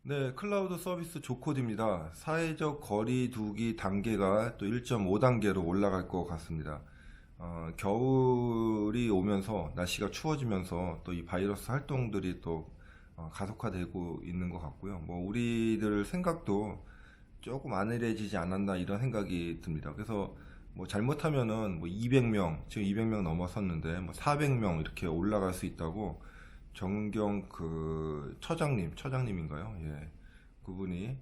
네, 클라우드 서비스 조코드입니다. 사회적 거리 두기 단계가 또 1.5단계로 올라갈 것 같습니다. 겨울이 오면서 날씨가 추워지면서 또 이 바이러스 활동들이 또 가속화되고 있는 것 같고요. 뭐 우리들 생각도 조금 안일해지지 않았나 이런 생각이 듭니다. 그래서 뭐 잘못하면은 뭐 200명, 지금 200명 넘어섰는데 뭐 400명 이렇게 올라갈 수 있다고 정경 그 처장님인가요? 예, 그분이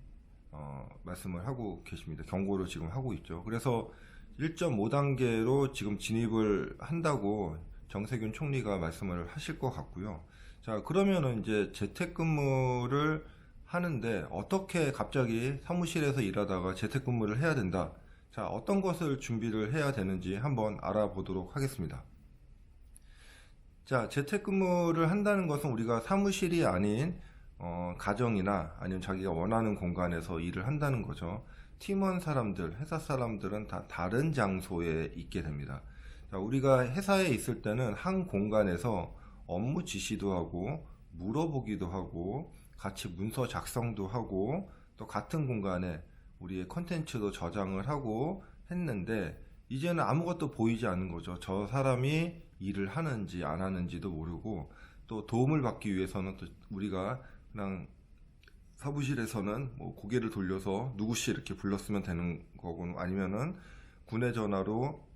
말씀을 하고 계십니다. 경고를 지금 하고 있죠. 그래서 1.5단계로 지금 진입을 한다고 정세균 총리가 말씀을 하실 것 같고요. 자, 그러면은 이제 재택근무를 하는데 어떻게 갑자기 사무실에서 일하다가 재택근무를 해야 된다. 자, 어떤 것을 준비를 해야 되는지 한번 알아보도록 하겠습니다. 자, 재택근무를 한다는 것은 우리가 사무실이 아닌 가정이나 아니면 자기가 원하는 공간에서 일을 한다는 거죠. 팀원 사람들, 회사 사람들은 다 다른 장소에 있게 됩니다. 자, 우리가 회사에 있을 때는 한 공간에서 업무 지시도 하고 물어보기도 하고 같이 문서 작성도 하고 또 같은 공간에 우리의 컨텐츠도 저장을 하고 했는데 이제는 아무것도 보이지 않는 거죠. 저 사람이 일을 하는지 안 하는지도 모르고 또 도움을 받기 위해서는 또 우리가 그냥 사무실에서는 뭐 고개를 돌려서 누구씨 이렇게 불렀으면 되는 거고 아니면은 군의 전화로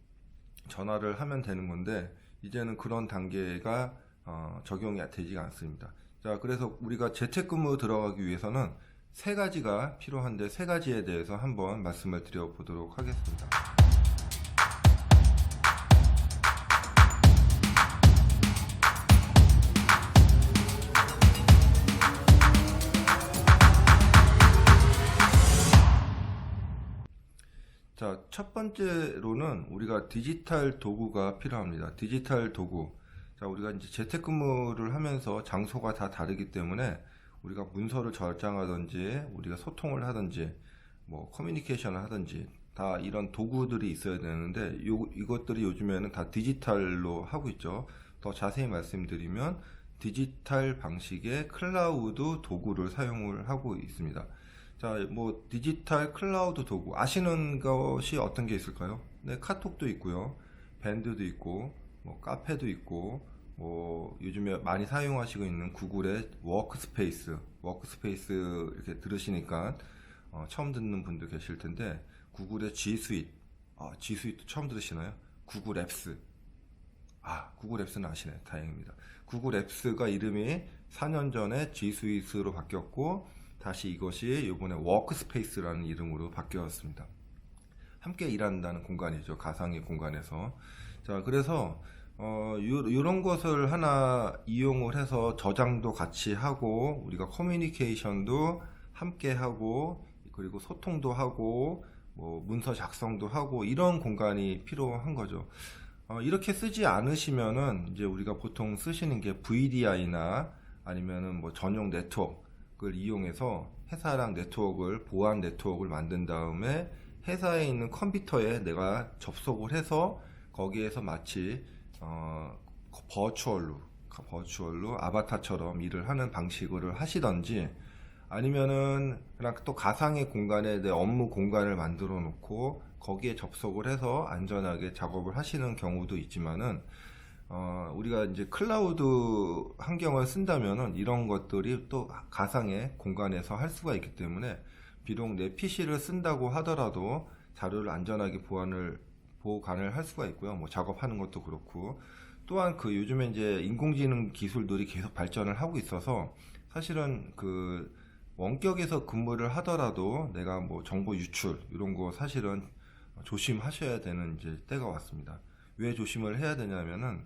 전화를 하면 되는 건데 이제는 그런 단계가 적용이 되지가 않습니다. 자, 그래서 우리가 재택근무 들어가기 위해서는 세 가지가 필요한데 세 가지에 대해서 한번 말씀을 드려보도록 하겠습니다. 자, 첫 번째로는 우리가 디지털 도구가 필요합니다. 디지털 도구. 자, 우리가 이제 재택근무를 하면서 장소가 다 다르기 때문에 우리가 문서를 저장하든지 우리가 소통을 하든지 뭐 커뮤니케이션을 하든지 다 이런 도구들이 있어야 되는데 이것들이 요즘에는 다 디지털로 하고 있죠. 더 자세히 말씀드리면 디지털 방식의 클라우드 도구를 사용을 하고 있습니다. 자, 뭐 디지털 클라우드 도구 아시는 것이 어떤 게 있을까요? 네, 카톡도 있고요, 밴드도 있고, 뭐 카페도 있고, 뭐 요즘에 많이 사용하시고 있는 구글의 워크스페이스 이렇게 들으시니까 처음 듣는 분도 계실 텐데 구글의 G 스윗, G 스윗도 처음 들으시나요? 구글 앱스, 구글 앱스는 아시네, 다행입니다. 구글 앱스가 이름이 4년 전에 G 스윗으로 바뀌었고 다시 이것이 이번에 워크스페이스라는 이름으로 바뀌었습니다. 함께 일한다는 공간이죠. 가상의 공간에서. 자, 그래서 이런 것을 하나 이용을 해서 저장도 같이 하고 우리가 커뮤니케이션도 함께 하고 그리고 소통도 하고 뭐 문서 작성도 하고 이런 공간이 필요한 거죠. 이렇게 쓰지 않으시면은 이제 우리가 보통 쓰시는 게 VDI나 아니면은 뭐 전용 네트워크를 이용해서 회사랑 보안 네트워크를 만든 다음에 회사에 있는 컴퓨터에 내가 접속을 해서 거기에서 마치 버추얼로 아바타처럼 일을 하는 방식으로 하시던지 아니면은 그냥 또 가상의 공간에 내 업무 공간을 만들어 놓고 거기에 접속을 해서 안전하게 작업을 하시는 경우도 있지만은 우리가 이제 클라우드 환경을 쓴다면은 이런 것들이 또 가상의 공간에서 할 수가 있기 때문에 비록 내 PC를 쓴다고 하더라도 자료를 안전하게 보관을 할 수가 있고요. 뭐 작업하는 것도 그렇고 또한 그 요즘에 이제 인공지능 기술들이 계속 발전을 하고 있어서 사실은 그 원격에서 근무를 하더라도 내가 뭐 정보 유출 이런 거 사실은 조심하셔야 되는 이제 때가 왔습니다. 왜 조심을 해야 되냐면은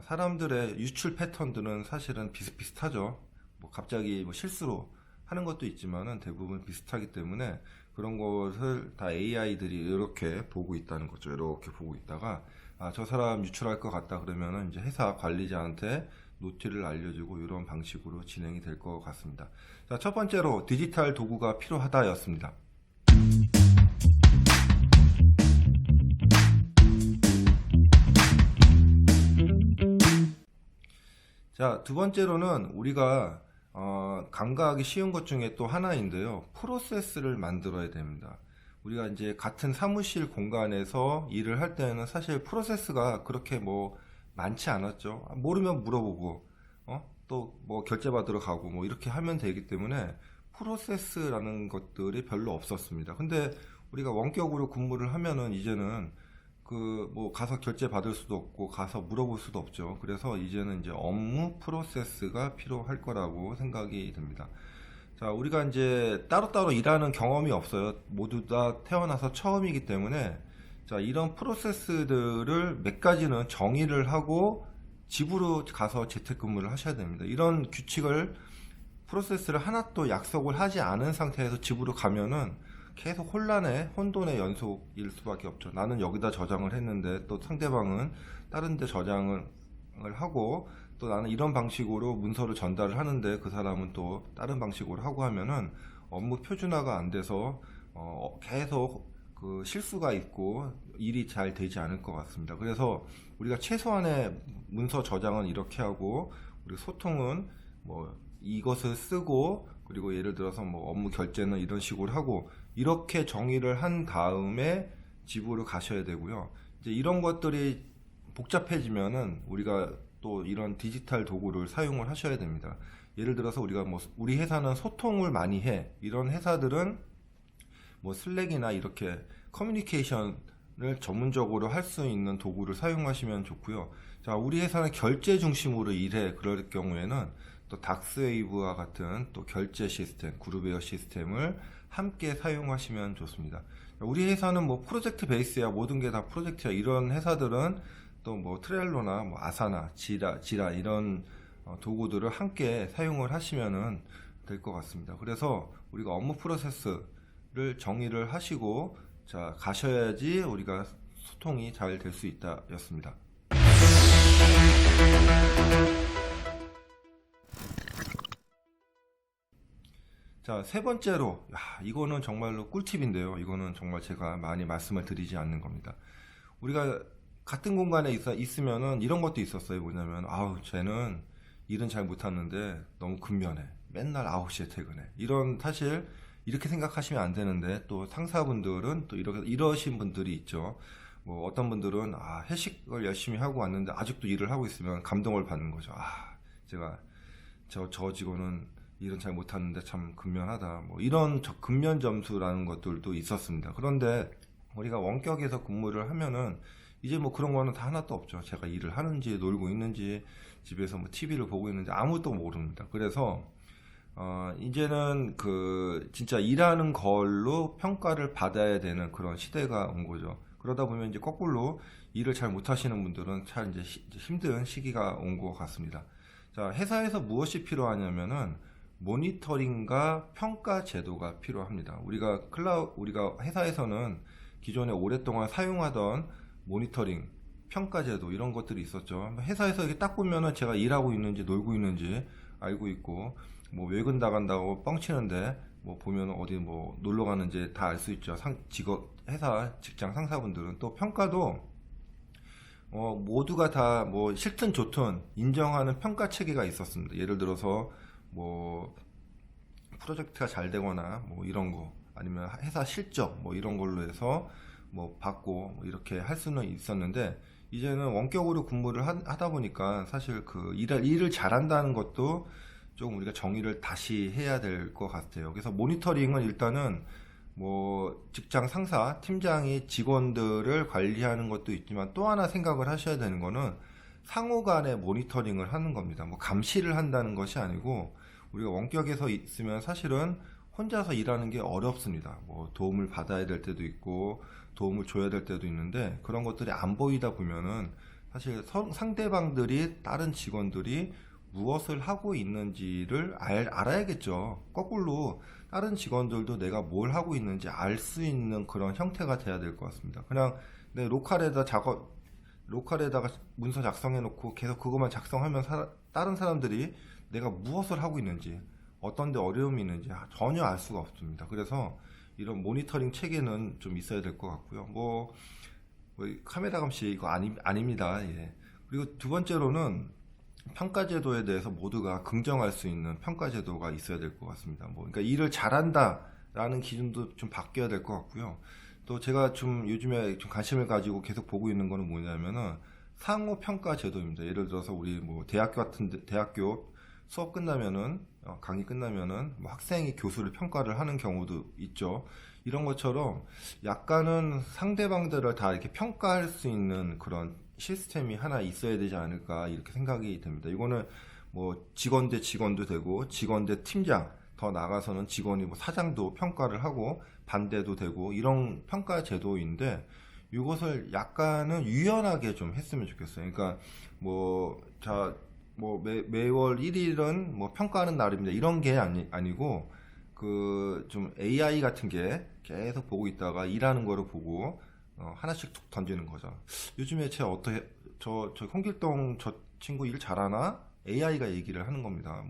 사람들의 유출 패턴들은 사실은 비슷비슷하죠. 뭐 갑자기 뭐 실수로 하는 것도 있지만은 대부분 비슷하기 때문에 그런 것을 다 AI들이 이렇게 보고 있다는 거죠. 이렇게 보고 있다가 저 사람 유출할 것 같다 그러면은 이제 회사 관리자한테 노티를 알려주고 이런 방식으로 진행이 될 것 같습니다. 자, 첫 번째로 디지털 도구가 필요하다였습니다. 자, 두 번째로는 우리가 간과하기 쉬운 것 중에 또 하나인데요. 프로세스를 만들어야 됩니다. 우리가 이제 같은 사무실 공간에서 일을 할 때는 사실 프로세스가 그렇게 뭐 많지 않았죠. 모르면 물어보고, 또 뭐 결제 받으러 가고 뭐 이렇게 하면 되기 때문에 프로세스라는 것들이 별로 없었습니다. 근데 우리가 원격으로 근무를 하면은 이제는 그 뭐 가서 결제 받을 수도 없고 가서 물어볼 수도 없죠. 그래서 이제는 이제 업무 프로세스가 필요할 거라고 생각이 듭니다. 자, 우리가 이제 따로따로 일하는 경험이 없어요. 모두 다 태어나서 처음이기 때문에 자, 이런 프로세스들을 몇 가지는 정의를 하고 집으로 가서 재택근무를 하셔야 됩니다. 이런 규칙을 프로세스를 하나도 약속을 하지 않은 상태에서 집으로 가면은 계속 혼돈의 연속일 수밖에 없죠. 나는 여기다 저장을 했는데 또 상대방은 다른 데 저장을 하고 또 나는 이런 방식으로 문서를 전달을 하는데 그 사람은 또 다른 방식으로 하고 하면은 업무 표준화가 안 돼서 계속 그 실수가 있고 일이 잘 되지 않을 것 같습니다. 그래서 우리가 최소한의 문서 저장은 이렇게 하고 우리 소통은 뭐 이것을 쓰고 그리고 예를 들어서 뭐 업무 결제는 이런 식으로 하고 이렇게 정의를 한 다음에 집으로 가셔야 되고요. 이제 이런 것들이 복잡해지면은 우리가 또 이런 디지털 도구를 사용을 하셔야 됩니다. 예를 들어서 우리가 뭐 우리 회사는 소통을 많이 해. 이런 회사들은 뭐 슬랙이나 이렇게 커뮤니케이션을 전문적으로 할 수 있는 도구를 사용하시면 좋고요. 자, 우리 회사는 결제 중심으로 일해. 그럴 경우에는 또 닥스웨이브와 같은 또 결제 시스템, 그룹웨어 시스템을 함께 사용하시면 좋습니다. 우리 회사는 뭐 프로젝트 베이스야, 모든 게 다 프로젝트야. 이런 회사들은 또 뭐 트렐로나 뭐 아사나, 지라 이런 도구들을 함께 사용을 하시면 될 것 같습니다. 그래서 우리가 업무 프로세스를 정의를 하시고 자, 가셔야지 우리가 소통이 잘 될 수 있다 였습니다. 자, 세 번째로, 이거는 정말로 꿀팁인데요. 이거는 정말 제가 많이 말씀을 드리지 않는 겁니다. 우리가 같은 공간에 있으면은 이런 것도 있었어요. 뭐냐면, 쟤는 일은 잘 못하는데 너무 근면해. 맨날 9시에 퇴근해. 사실, 이렇게 생각하시면 안 되는데, 또 상사분들은 또 이러신 분들이 있죠. 뭐, 어떤 분들은, 회식을 열심히 하고 왔는데 아직도 일을 하고 있으면 감동을 받는 거죠. 제가, 저 직원은 일은 잘 못하는데 참 근면하다. 뭐 이런 근면 점수라는 것들도 있었습니다. 그런데 우리가 원격에서 근무를 하면은 이제 뭐 그런 거는 다 하나도 없죠. 제가 일을 하는지 놀고 있는지 집에서 뭐 TV를 보고 있는지 아무것도 모릅니다. 그래서 이제는 진짜 일하는 걸로 평가를 받아야 되는 그런 시대가 온 거죠. 그러다 보면 이제 거꾸로 일을 잘 못하시는 분들은 참 이제 힘든 시기가 온 것 같습니다. 자, 회사에서 무엇이 필요하냐면은 모니터링과 평가 제도가 필요합니다. 우리가 회사에서는 기존에 오랫동안 사용하던 모니터링, 평가 제도 이런 것들이 있었죠. 회사에서 이렇게 딱 보면은 제가 일하고 있는지 놀고 있는지 알고 있고, 뭐 외근 나간다고 뻥치는데 뭐 보면 어디 뭐 놀러 가는지 다 알 수 있죠. 회사 직장 상사분들은 또 평가도 모두가 다 뭐 싫든 좋든 인정하는 평가 체계가 있었습니다. 예를 들어서 뭐 프로젝트가 잘 되거나 뭐 이런 거 아니면 회사 실적 뭐 이런 걸로 해서 뭐 받고 뭐 이렇게 할 수는 있었는데 이제는 원격으로 근무를 하다 보니까 사실 일을 잘한다는 것도 좀 우리가 정의를 다시 해야 될 것 같아요. 그래서 모니터링은 일단은 뭐 직장 상사, 팀장이 직원들을 관리하는 것도 있지만 또 하나 생각을 하셔야 되는 거는 상호 간의 모니터링을 하는 겁니다. 뭐 감시를 한다는 것이 아니고 우리가 원격에서 있으면 사실은 혼자서 일하는 게 어렵습니다. 뭐 도움을 받아야 될 때도 있고 도움을 줘야 될 때도 있는데 그런 것들이 안 보이다 보면은 사실 다른 직원들이 무엇을 하고 있는지를 알아야겠죠. 거꾸로 다른 직원들도 내가 뭘 하고 있는지 알 수 있는 그런 형태가 돼야 될 것 같습니다. 그냥 내 로컬에다가 문서 작성해 놓고 계속 그것만 작성하면 다른 사람들이 내가 무엇을 하고 있는지 어떤 데 어려움이 있는지 전혀 알 수가 없습니다. 그래서 이런 모니터링 체계는 좀 있어야 될 것 같고요. 뭐 카메라 감시 이거 아닙니다. 예. 그리고 두 번째로는 평가제도에 대해서 모두가 긍정할 수 있는 평가제도가 있어야 될 것 같습니다. 그러니까 일을 잘한다라는 기준도 좀 바뀌어야 될 것 같고요. 또 제가 좀 요즘에 좀 관심을 가지고 계속 보고 있는 거는 뭐냐면은 상호 평가 제도입니다. 예를 들어서 우리 뭐 대학교 대학교 수업 끝나면은 강의 끝나면은 뭐 학생이 교수를 평가를 하는 경우도 있죠. 이런 것처럼 약간은 상대방들을 다 이렇게 평가할 수 있는 그런 시스템이 하나 있어야 되지 않을까 이렇게 생각이 됩니다. 이거는 뭐 직원 대 직원도 되고 직원 대 팀장, 더 나아가서는 직원이 뭐 사장도 평가를 하고 반대도 되고 이런 평가 제도인데 이것을 약간은 유연하게 좀 했으면 좋겠어요. 그러니까 매월 1일은 뭐 평가하는 날입니다. 이런 게 아니고 그 좀 AI 같은 게 계속 보고 있다가 일하는 거를 보고 하나씩 툭 던지는 거죠. 요즘에 저 홍길동 저 친구 일 잘하나? AI가 얘기를 하는 겁니다.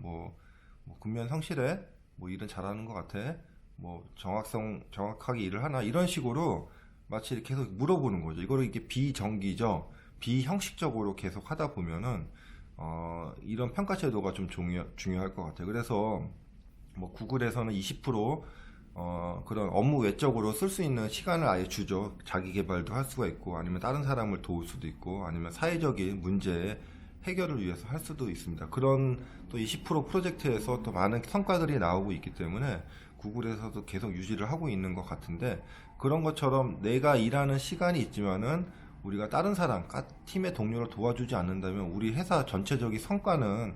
근면 성실해? 뭐 일은 잘하는 것 같아? 뭐 정확하게 일을 하나? 이런 식으로 마치 계속 물어보는 거죠. 이거를 이게 비정기적, 비형식적으로 계속 하다 보면은 이런 평가 제도가 좀 중요할 것 같아요. 그래서 뭐 구글에서는 20% 그런 업무 외적으로 쓸 수 있는 시간을 아예 주죠. 자기 개발도 할 수가 있고, 아니면 다른 사람을 도울 수도 있고, 아니면 사회적인 문제 해결을 위해서 할 수도 있습니다. 그런 또 20% 프로젝트에서 또 많은 성과들이 나오고 있기 때문에 구글에서도 계속 유지를 하고 있는 것 같은데, 그런 것처럼 내가 일하는 시간이 있지만은 우리가 다른 사람, 팀의 동료를 도와주지 않는다면 우리 회사 전체적인 성과는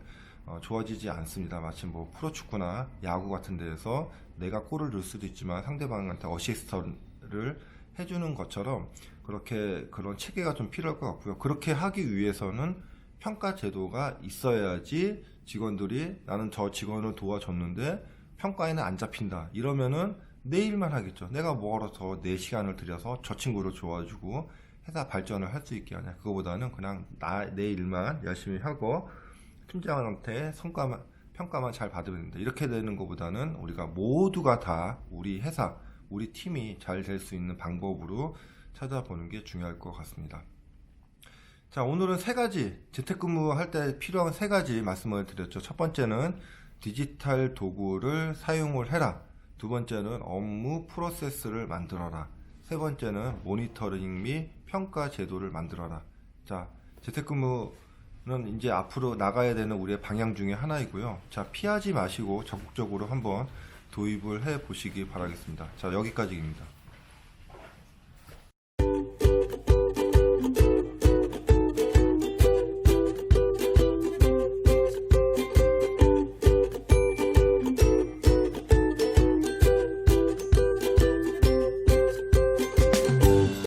좋아지지 않습니다. 마치 뭐 프로축구나 야구 같은 데에서 내가 골을 넣을 수도 있지만 상대방한테 어시스트를 해주는 것처럼 그렇게 그런 체계가 좀 필요할 것 같고요. 그렇게 하기 위해서는 평가 제도가 있어야지 직원들이 나는 저 직원을 도와줬는데 평가에는 안 잡힌다. 이러면은 내 일만 하겠죠. 내가 뭐하러 더 내 시간을 들여서 저 친구를 도와주고 회사 발전을 할 수 있게 하냐. 그거보다는 그냥 내 일만 열심히 하고 팀장한테 평가만 잘 받으면 된다. 이렇게 되는 것보다는 우리가 모두가 다 우리 회사, 우리 팀이 잘 될 수 있는 방법으로 찾아보는 게 중요할 것 같습니다. 자, 오늘은 세 가지, 재택근무할 때 필요한 세 가지 말씀을 드렸죠. 첫 번째는 디지털 도구를 사용을 해라. 두 번째는 업무 프로세스를 만들어라. 세 번째는 모니터링 및 평가 제도를 만들어라. 자, 재택근무는 이제 앞으로 나가야 되는 우리의 방향 중에 하나이고요. 자, 피하지 마시고 적극적으로 한번 도입을 해 보시기 바라겠습니다. 자, 여기까지입니다.